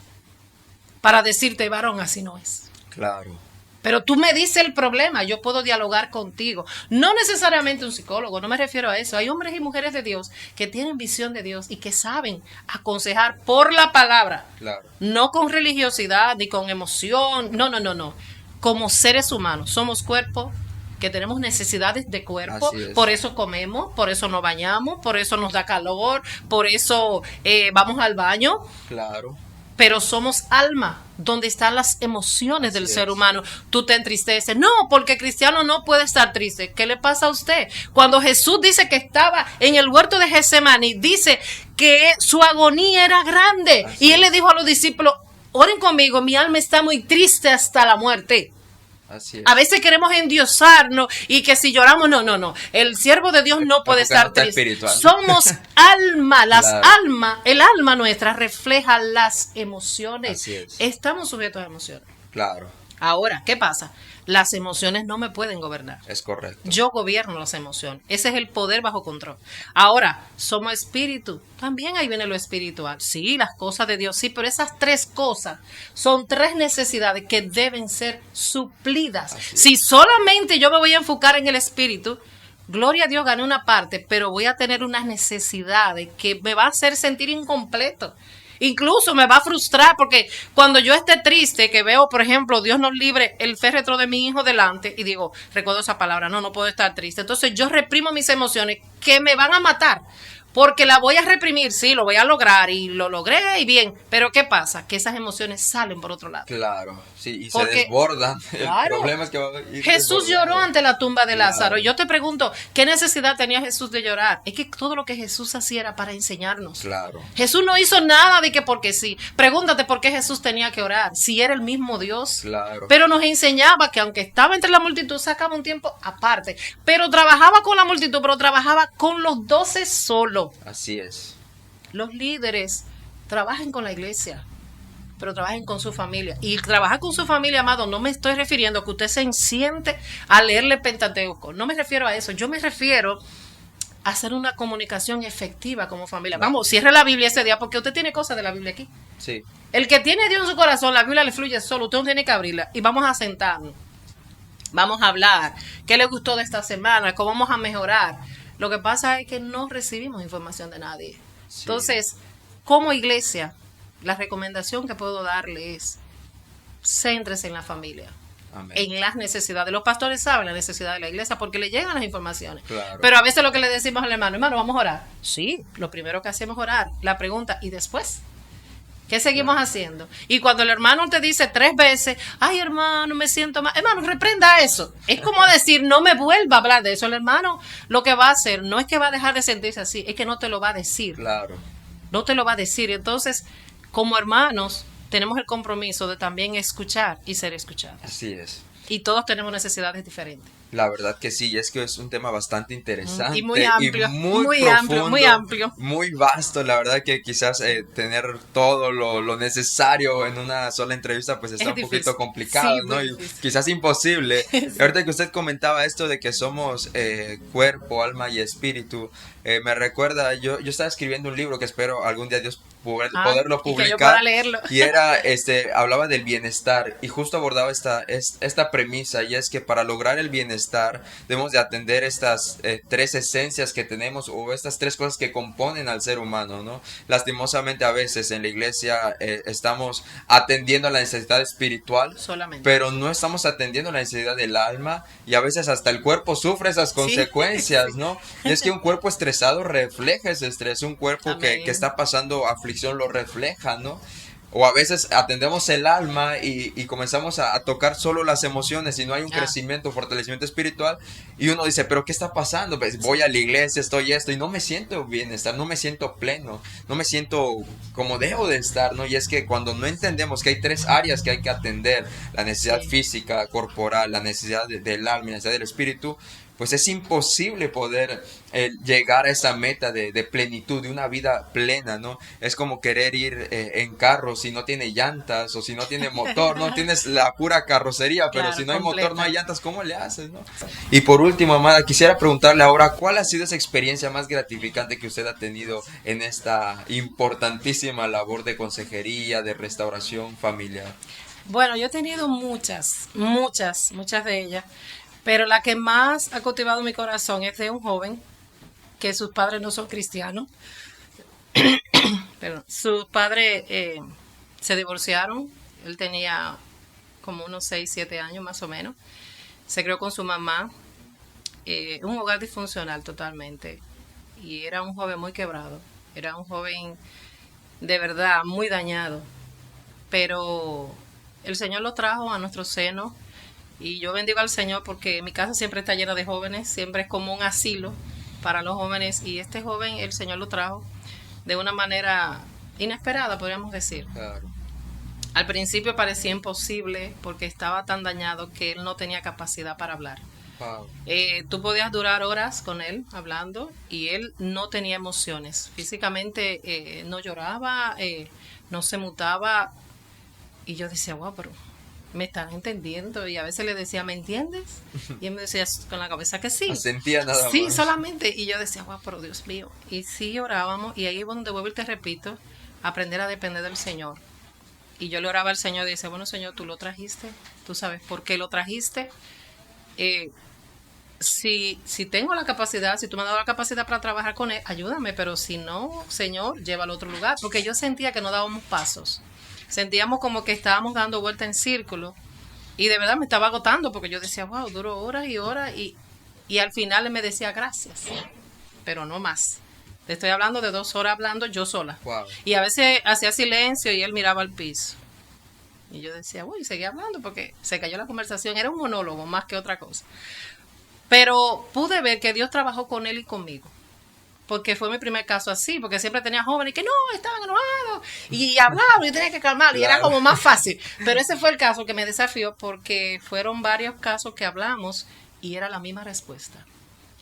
para decirte, varón, así no es. Claro. Pero tú me dices el problema, yo puedo dialogar contigo. No necesariamente un psicólogo, no me refiero a eso. Hay hombres y mujeres de Dios que tienen visión de Dios y que saben aconsejar por la palabra. Claro. No con religiosidad ni con emoción. No. Como seres humanos, somos cuerpo, que tenemos necesidades de cuerpo, por eso comemos, por eso nos bañamos, por eso nos da calor, por eso vamos al baño. Claro. Pero somos alma, donde están las emociones del ser humano. Tú te entristeces. No, porque cristiano no puede estar triste. ¿Qué le pasa a usted? Cuando Jesús dice que estaba en el huerto de Getsemaní, dice que su agonía era grande. Y él le dijo a los discípulos, oren conmigo, mi alma está muy triste hasta la muerte. Así es. A veces queremos endiosarnos y que si lloramos, no. El siervo de Dios no puede estar triste. Somos alma, el alma nuestra refleja las emociones. Así es. Estamos sujetos a emociones. Claro. Ahora, ¿qué pasa? Las emociones no me pueden gobernar. Es correcto. Yo gobierno las emociones. Ese es el poder bajo control. Ahora, somos espíritu. También ahí viene lo espiritual. Sí, las cosas de Dios, sí, pero esas tres cosas son tres necesidades que deben ser suplidas. Si solamente yo me voy a enfocar en el espíritu, gloria a Dios, gané una parte, pero voy a tener unas necesidades que me va a hacer sentir incompleto. Incluso me va a frustrar porque cuando yo esté triste, que veo, por ejemplo, Dios nos libre, el féretro de mi hijo delante, y digo, recuerdo esa palabra, no puedo estar triste. Entonces yo reprimo mis emociones que me van a matar. Porque la voy a reprimir, sí, lo voy a lograr y lo logré y bien. Pero ¿qué pasa? Que esas emociones salen por otro lado. Claro, sí, y Porque, se desbordan. claro, El problema es que va a ir Jesús desbordando. lloró ante la tumba de Claro. Lázaro. Yo te pregunto, ¿qué necesidad tenía Jesús de llorar? Es que todo lo que Jesús hacía era para enseñarnos. Claro. Jesús no hizo nada de que porque sí. Pregúntate por qué Jesús tenía que orar, si era el mismo Dios. Claro. Pero nos enseñaba que aunque estaba entre la multitud, sacaba un tiempo aparte. Pero trabajaba con la multitud, pero trabajaba con los 12 solo. Así es. Los líderes trabajen con la iglesia, pero trabajen con su familia. Y trabajar con su familia, amado, no me estoy refiriendo a que usted se siente a leerle Pentateuco. No me refiero a eso. Yo me refiero a hacer una comunicación efectiva como familia. Vamos, cierre la Biblia ese día porque usted tiene cosas de la Biblia aquí. Sí. El que tiene a Dios en su corazón, la Biblia le fluye solo. Usted no tiene que abrirla. Y vamos a sentarnos. Vamos a hablar. ¿Qué le gustó de esta semana? ¿Cómo vamos a mejorar? Lo que pasa es que no recibimos información de nadie. Sí. Entonces, como iglesia, la recomendación que puedo darle es céntrese en la familia, Amén. en las necesidades. Los pastores saben la necesidad de la iglesia porque le llegan las informaciones. Claro. Pero a veces lo que le decimos al hermano, vamos a orar. Sí, lo primero que hacemos es orar. La pregunta, ¿y después? ¿Qué seguimos haciendo? Y cuando el hermano te dice 3 veces, ay hermano, me siento mal, hermano, reprenda eso. Es como decir, no me vuelva a hablar de eso. El hermano lo que va a hacer no es que va a dejar de sentirse así, es que no te lo va a decir. Claro. No te lo va a decir. Entonces, como hermanos, tenemos el compromiso de también escuchar y ser escuchados. Así es. Y todos tenemos necesidades diferentes. La verdad que sí, y es que es un tema bastante interesante Y muy amplio, y muy muy profundo, amplio, muy amplio. muy vasto. La verdad que quizás tener todo lo necesario en una sola entrevista pues está Es un difícil. poquito complicado, Sí, ¿no? muy Y difícil. quizás imposible. Y ahorita que usted comentaba esto de que somos cuerpo, alma y espíritu, me recuerda, yo estaba escribiendo un libro que espero algún día Dios poderlo y que yo publicar. pueda leerlo. Y era, hablaba del bienestar y justo abordaba esta premisa, y es que para lograr el bienestar debemos de atender estas 3 esencias que tenemos, o estas 3 cosas que componen al ser humano, ¿no? Lastimosamente a veces en la iglesia estamos atendiendo a la necesidad espiritual Solamente. pero no estamos atendiendo la necesidad del alma, y a veces hasta el cuerpo sufre esas consecuencias, sí. ¿no? Y es que un cuerpo estresado refleja ese estrés, un cuerpo que está pasando aflicción lo refleja, ¿no? O a veces atendemos el alma y comenzamos a tocar solo las emociones y no hay un crecimiento, fortalecimiento espiritual, y uno dice, pero ¿qué está pasando? Pues voy a la iglesia, estoy esto y no me siento bienestar, no me siento pleno, no me siento como debo de estar, ¿no? Y es que cuando no entendemos que hay 3 áreas que hay que atender, la necesidad física, corporal, la necesidad del alma y la necesidad del espíritu, pues es imposible poder llegar a esa meta de plenitud, de una vida plena, ¿no? Es como querer ir en carro si no tiene llantas o si no tiene motor, ¿no? Tienes la pura carrocería, pero Claro, si no hay completa. motor, no hay llantas, ¿cómo le haces, no? Y por último, amada, quisiera preguntarle ahora, ¿cuál ha sido esa experiencia más gratificante que usted ha tenido en esta importantísima labor de consejería, de restauración familiar? Bueno, yo he tenido muchas de ellas, pero la que más ha cultivado mi corazón es de un joven que sus padres no son cristianos. Pero sus padres se divorciaron. Él tenía como unos 6, 7 años más o menos. Se crió con su mamá. Un hogar disfuncional totalmente. Y era un joven muy quebrado. Era un joven de verdad muy dañado. Pero el Señor lo trajo a nuestro seno. Y yo bendigo al Señor porque mi casa siempre está llena de jóvenes. Siempre es como un asilo para los jóvenes. Y este joven el Señor lo trajo de una manera inesperada, podríamos decir. Claro. Al principio parecía imposible porque estaba tan dañado que él no tenía capacidad para hablar. Wow. Tú podías durar horas con él hablando y él no tenía emociones. Físicamente no lloraba, no se mutaba. Y yo decía, wow, pero me están entendiendo. Y a veces le decía, ¿me entiendes? Y él me decía con la cabeza que sí. Sentía nada Sí, más. solamente. Y yo decía, wow, pero Dios mío. Y sí orábamos. Y ahí es donde vuelvo y te repito, aprender a depender del Señor. Y yo le oraba al Señor y decía, bueno, Señor, tú lo trajiste. Tú sabes por qué lo trajiste. si tengo la capacidad, si tú me has dado la capacidad para trabajar con él, ayúdame, pero si no, Señor, llévalo a otro lugar, porque yo sentía que no dábamos pasos, sentíamos como que estábamos dando vuelta en círculo, y de verdad me estaba agotando, porque yo decía, wow, duró horas y horas, y al final él me decía gracias, pero no más. Te estoy hablando de 2 horas hablando yo sola. Wow. Y a veces hacía silencio y él miraba al piso. Y yo decía, uy, seguía hablando porque se cayó la conversación. Era un monólogo más que otra cosa. Pero pude ver que Dios trabajó con él y conmigo. Porque fue mi primer caso así, porque siempre tenía jóvenes que no, estaban enojados y hablaban y tenía que calmarlo y era como más fácil. Pero ese fue el caso que me desafió porque fueron varios casos que hablamos y era la misma respuesta.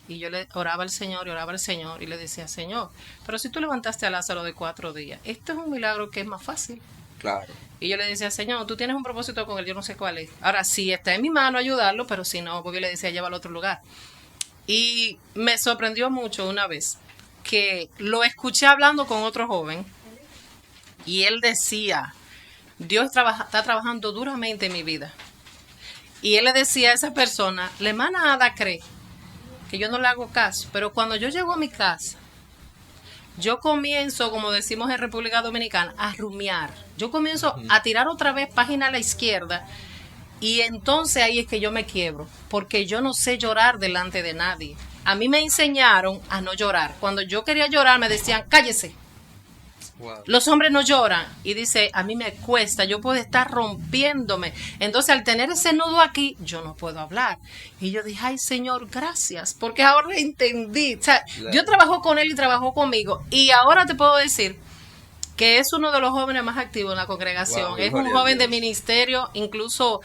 Y yo le oraba al Señor y oraba al Señor y le decía, Señor, pero si tú levantaste a Lázaro de 4 días, esto es un milagro que es más fácil. Claro. Y yo le decía, Señor, tú tienes un propósito con él, yo no sé cuál es. Ahora, sí está en mi mano ayudarlo, pero si no, porque yo le decía, llévalo a otro lugar. Y me sorprendió mucho una vez que lo escuché hablando con otro joven y él decía, Dios está trabajando duramente en mi vida. Y él le decía a esa persona, la hermana Ada cree que yo no le hago caso, pero cuando yo llego a mi casa, yo comienzo, como decimos en República Dominicana, a rumiar. Yo comienzo a tirar otra vez página a la izquierda y entonces ahí es que yo me quiebro, porque yo no sé llorar delante de nadie. A mí me enseñaron a no llorar. Cuando yo quería llorar me decían, cállese. Wow. Los hombres no lloran. Y dice, a mí me cuesta, yo puedo estar rompiéndome. Entonces, al tener ese nudo aquí, yo no puedo hablar. Y yo dije, ay, Señor, gracias, porque ahora entendí. O sea, Dios trabajó con él y trabajó conmigo. Y ahora te puedo decir que es uno de los jóvenes más activos en la congregación. Wow, es un joven de ministerio, incluso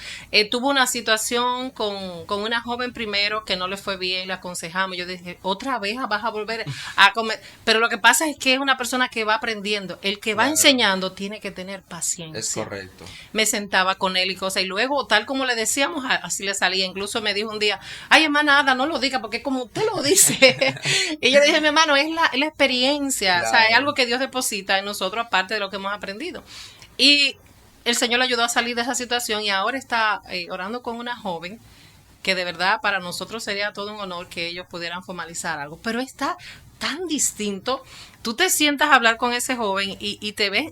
tuvo una situación con una joven primero que no le fue bien, le aconsejamos. Yo dije, otra vez vas a volver a comer. Pero lo que pasa es que es una persona que va aprendiendo. El que va enseñando tiene que tener paciencia. Es correcto. Me sentaba con él y cosas, y luego, tal como le decíamos, así le salía. Incluso me dijo un día, ay, hermana Ada, no lo diga, porque como usted lo dice. Y yo dije, mi hermano, es la experiencia, claro. O sea, es algo que Dios deposita en nosotros, aparte de lo que hemos aprendido. Y el Señor le ayudó a salir de esa situación y ahora está orando con una joven que de verdad para nosotros sería todo un honor que ellos pudieran formalizar algo, pero está tan distinto. Tú te sientas a hablar con ese joven y te ves,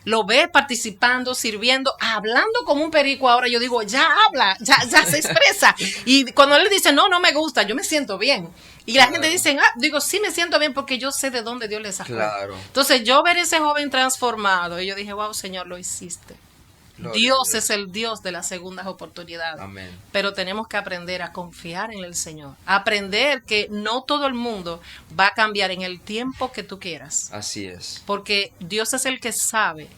lo ves participando, sirviendo, hablando como un perico. Ahora yo digo, ya habla, ya se expresa. Y cuando él dice, no me gusta, yo me siento bien. Y la gente dice, digo, sí me siento bien porque yo sé de dónde Dios le sacó. Claro. Entonces yo ver ese joven transformado y yo dije, wow, Señor, lo hiciste. Dios es el Dios de las segundas oportunidades. Amén. Pero tenemos que aprender a confiar en el Señor. Aprender que no todo el mundo va a cambiar en el tiempo que tú quieras. Así es. Porque Dios es el que sabe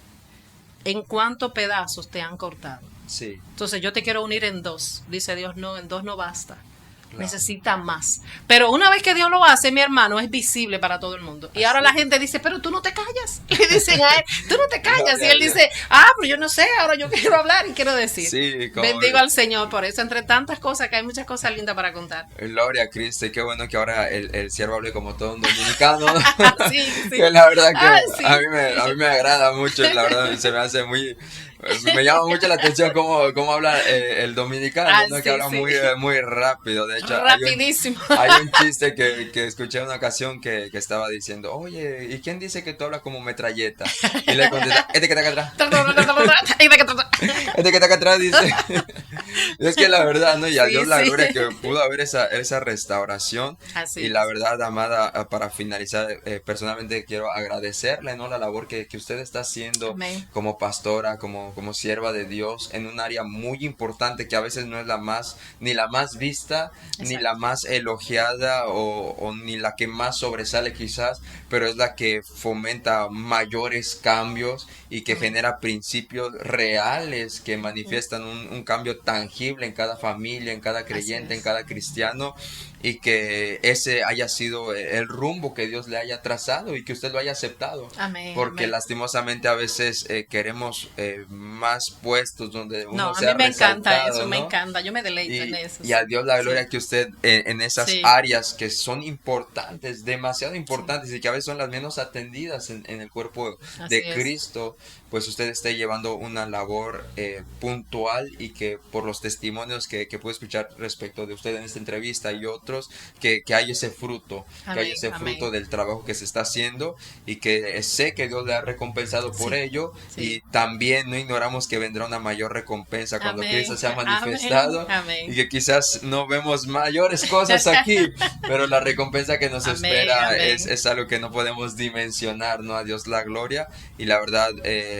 en cuántos pedazos te han cortado. Sí. Entonces yo te quiero unir en 2. Dice Dios, no, en 2 no basta. Claro. Necesita más. Pero una vez que Dios lo hace, mi hermano, es visible para todo el mundo. Y ahora la gente dice, pero tú no te callas. Le dicen a él, tú no te callas. Y él dice, pero yo no sé, ahora yo quiero hablar y quiero decir. Sí, bendigo al Señor por eso, entre tantas cosas, que hay muchas cosas lindas para contar. Gloria a Cristo, y qué bueno que ahora el siervo hable como todo un dominicano. Sí. Que la verdad que sí. a mí me agrada mucho, la verdad se me hace muy... Me llama mucho la atención cómo habla el dominicano, ¿no? Sí, que habla muy rápido. De hecho, rapidísimo. Hay un chiste que escuché en una ocasión que estaba diciendo, oye, ¿y quién dice que tú hablas como metralleta? Y le contesta, este que está acá atrás. Este que está acá atrás dice. Es que la verdad, ¿no? Y a Dios la gloria que pudo haber esa restauración. Así y la verdad, amada, para finalizar, personalmente quiero agradecerle, ¿no? La labor que usted está haciendo. Amén. Como pastora, como sierva de Dios, en un área muy importante que a veces no es ni la más vista, exacto, ni la más elogiada o ni la que más sobresale quizás, pero es la que fomenta mayores cambios y que genera principios reales que manifiestan un cambio tangible en cada familia, en cada creyente, en cada cristiano, y que ese haya sido el rumbo que Dios le haya trazado y que usted lo haya aceptado. Amén, porque amén. Lastimosamente a veces queremos más puestos donde uno sea a mí me encanta eso, ¿no? me encanta, yo me deleito en eso. Y a Dios la gloria que usted en esas áreas que son importantes, demasiado importantes, y que a veces son las menos atendidas en el cuerpo de Cristo, pues usted esté llevando una labor puntual y que por los testimonios que pude escuchar respecto de usted en esta entrevista y otros, que hay ese fruto, que hay Amén, ese amén. fruto del trabajo que se está haciendo y que sé que Dios le ha recompensado por Sí, ello y sí. también no ignoramos que vendrá una mayor recompensa cuando Cristo Amén, se ha amén, manifestado y amén. que quizás no vemos mayores cosas aquí, pero la recompensa que nos Amén, espera amén, es algo que no podemos dimensionar, ¿no? A Dios la gloria y la verdad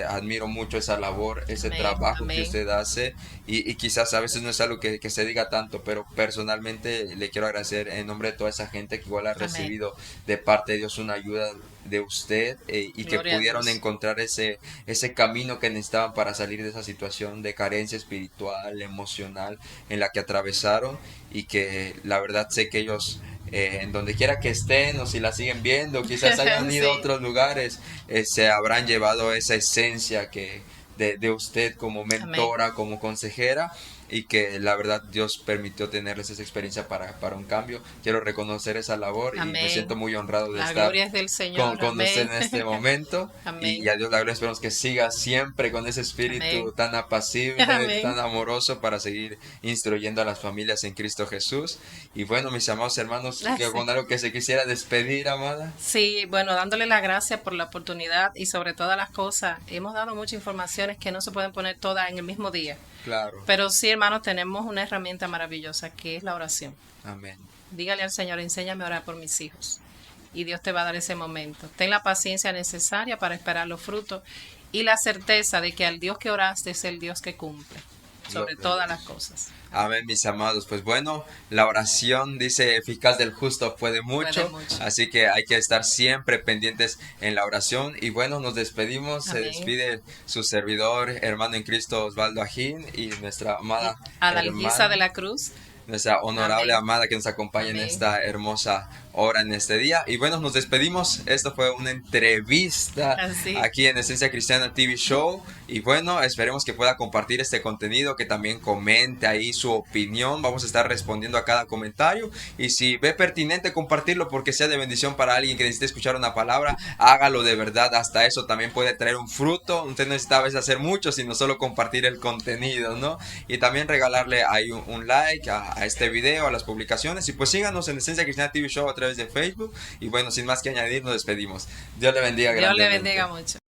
admiro mucho esa labor, ese amén, trabajo que amén, usted hace y quizás a veces no es algo que se diga tanto, pero personalmente le quiero agradecer en nombre de toda esa gente que igual ha amén. recibido de parte de Dios una ayuda de usted y que Gloria a pudieron Dios. encontrar ese camino que necesitaban para salir de esa situación de carencia espiritual, emocional en la que atravesaron y que la verdad sé que ellos en donde quiera que estén o si la siguen viendo, quizás hayan ido a Sí, otros lugares, se habrán llevado esa esencia de usted como amén, mentora, como consejera y que la verdad Dios permitió tenerles esa experiencia para un cambio. Quiero reconocer esa labor y me siento amén. muy honrado de La estar gloria es del Señor, con usted amén, en este momento y amén, a Dios la gloria, esperamos que siga siempre con ese espíritu amén, tan apacible, tan amén. amoroso para seguir instruyendo a las familias en Cristo Jesús. Y bueno, mis amados hermanos, Ah, que sí. con algo que se quisiera despedir, amada. Sí, bueno, dándole las gracias por la oportunidad y sobre todas las cosas. Hemos dado muchas informaciones que no se pueden poner todas en el mismo día. Claro, Pero sí, hermanos, tenemos una herramienta maravillosa que es la oración. amén. Dígale al Señor, enséñame a orar por mis hijos. Y Dios te va a dar ese momento. Ten la paciencia necesaria para esperar los frutos y la certeza de que al Dios que oraste es el Dios que cumple sobre Gloria a todas Dios. las cosas. Amén, mis amados. Pues bueno, la oración dice eficaz del justo puede Puede mucho, mucho. así que hay que estar siempre pendientes en la oración. Y bueno, nos despedimos. Se Amén. despide su servidor, hermano en Cristo Osvaldo Ajín y nuestra Y amada Adalgisa de hermana, la Cruz. nuestra honorable Amén. amada que nos acompaña en Amén. esta hermosa hora, en este día. Y bueno, nos despedimos. Esto fue una entrevista Así. aquí en Esencia Cristiana TV Show. Y bueno, esperemos que pueda compartir este contenido, que también comente ahí su opinión. Vamos a estar respondiendo a cada comentario. Y si ve pertinente compartirlo porque sea de bendición para alguien que necesite escuchar una palabra, hágalo de verdad. Hasta eso también puede traer un fruto. Usted no necesita a veces hacer mucho, sino solo compartir el contenido, ¿no? Y también regalarle ahí un like a este video, a las publicaciones. Y pues síganos en Esencia Cristiana TV Show a través de Facebook. Y bueno, sin más que añadir, nos despedimos. Dios le bendiga Dios le grandemente. bendiga mucho.